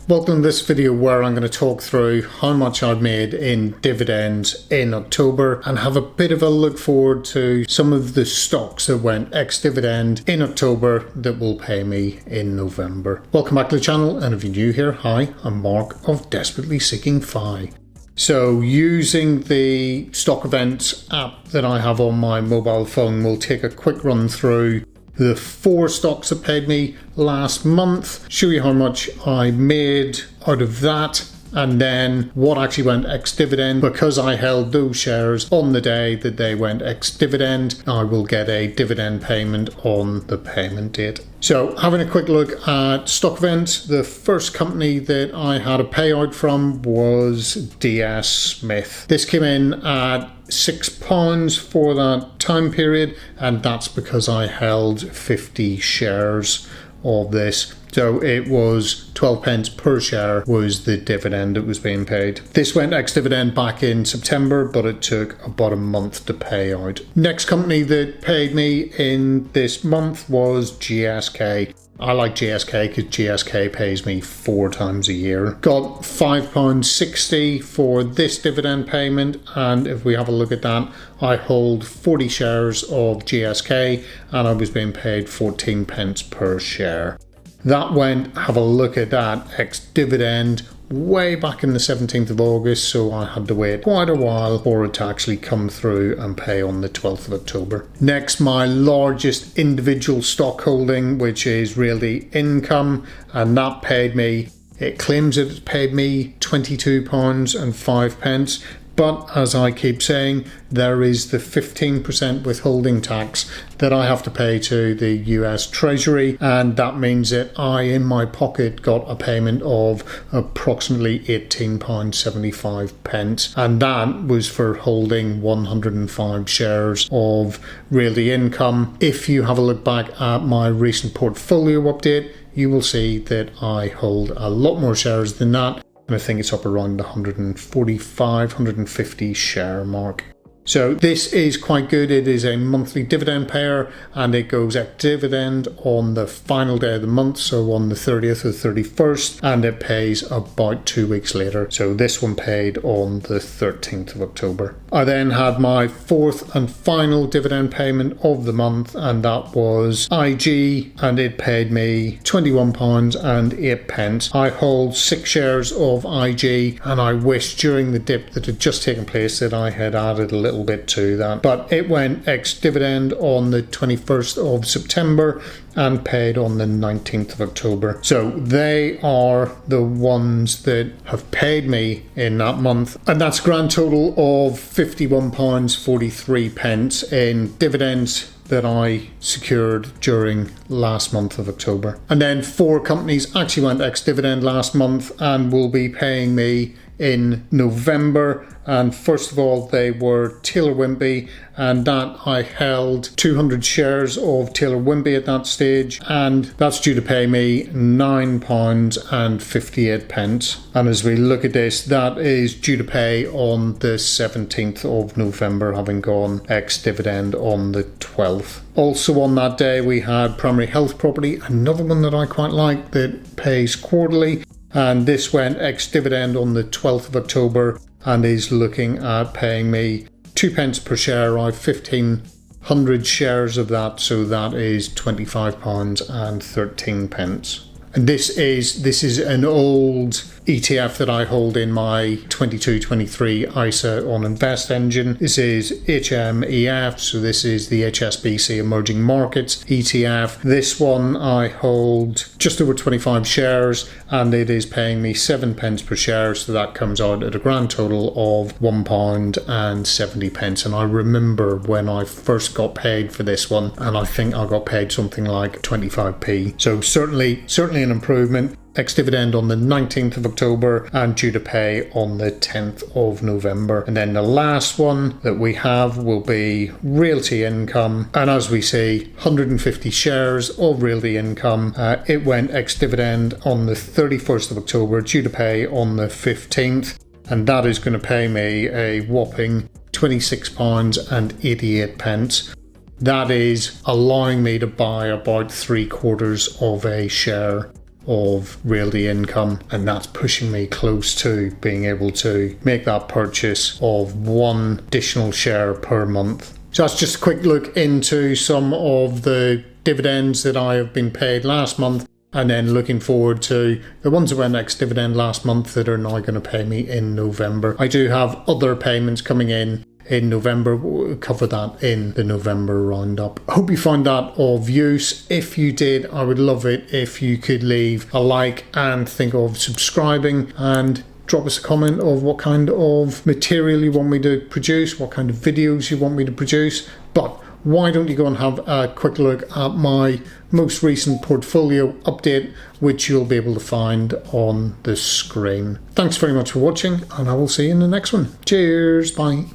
Welcome to this video where I'm going to talk through how much I've made in dividends in October and have a bit of a look forward to some of the stocks that went ex-dividend in October that will pay me in November. Welcome back to the channel, and if you're new here, hi, I'm Mark of Desperately Seeking Fi. So using the stock events app that I have on my mobile phone, we'll take a quick run through the 4 stocks that paid me last month, show you how much I made out of that, and then what actually went ex-dividend. Because I held those shares on the day that they went ex-dividend, I will get a dividend payment on the payment date. So having a quick look at stock events, the first company that I had a payout from was DS Smith. This came in at £6 for that time period, and that's because I held 50 shares of this. So it was 12 pence per share was the dividend that was being paid. This went ex-dividend back in September, but it took about a month to pay out. Next company that paid me in this month was GSK. I like GSK because GSK pays me 4 times a year. Got £5.60 for this dividend payment, and if we have a look at that, I hold 40 shares of GSK and I was being paid 14 pence per share. That went, have a look at that, ex-dividend way back in the 17th of August, so I had to wait quite a while for it to actually come through and pay on the 12th of October. Next, my largest individual stock holding, which is Realty Income, and that paid me, it claims it paid me £22.05. But as I keep saying, there is the 15% withholding tax that I have to pay to the US Treasury, and that means that I, in my pocket, got a payment of approximately £18.75, and that was for holding 105 shares of Realty Income. If you have a look back at my recent portfolio update, you will see that I hold a lot more shares than that. And I think it's up around the 145, 150 share mark. So this is quite good. It is a monthly dividend payer, and it goes ex-dividend on the final day of the month, so on the 30th or 31st, and it pays about 2 weeks later. So this one paid on the 13th of October. I then had my 4th and final dividend payment of the month, and that was IG, and it paid me £21.08. I hold 6 shares of IG, and I wish during the dip that had just taken place that I had added a little bit to that, but it went ex-dividend on the 21st of September and paid on the 19th of October. So they are the ones that have paid me in that month, and that's a grand total of £51.43 in dividends that I secured during last month of October. And then 4 companies actually went ex-dividend last month and will be paying me in November. And first of all, they were Taylor Wimpey, and that I held 200 shares of Taylor Wimpey at that stage, and that's due to pay me £9.58. And as we look at this, that is due to pay on the 17th of November, having gone ex-dividend on the 12th. Also on that day, we had Primary Health Property, another one that I quite like that pays quarterly, and this went ex-dividend on the 12th of October and is looking at paying me 2 pence per share. I have 1,500 shares of that, so that is £25.13. And this is an old ETF that I hold in my 22-23 ISA on Invest Engine. This is HMEF, so this is the HSBC Emerging Markets ETF. This one I hold just over 25 shares, and it is paying me 7 pence per share, so that comes out at a grand total of £1.70. And I remember when I first got paid for this one, and I think I got paid something like 25p. So certainly an improvement. Ex-dividend on the 19th of October and due to pay on the 10th of November. And then the last one that we have will be Realty Income, and as we see, 150 shares of Realty Income. It went ex-dividend on the 31st of October, due to pay on the 15th, and that is going to pay me a whopping £26.88. That is allowing me to buy about 3/4 of a share of realty income, and that's pushing me close to being able to make that purchase of one additional share per month. So that's just a quick look into some of the dividends that I have been paid last month, and then looking forward to the ones that went ex-dividend last month that are now going to pay me in November. I do have other payments coming in November. We'll cover that in the November roundup. I hope you found that of use. If you did, I would love it if you could leave a like and think of subscribing, and drop us a comment of what kind of material you want me to produce, what kind of videos you want me to produce. But why don't you go and have a quick look at my most recent portfolio update, which you'll be able to find on the screen. Thanks very much for watching, and I will see you in the next one. Cheers, bye.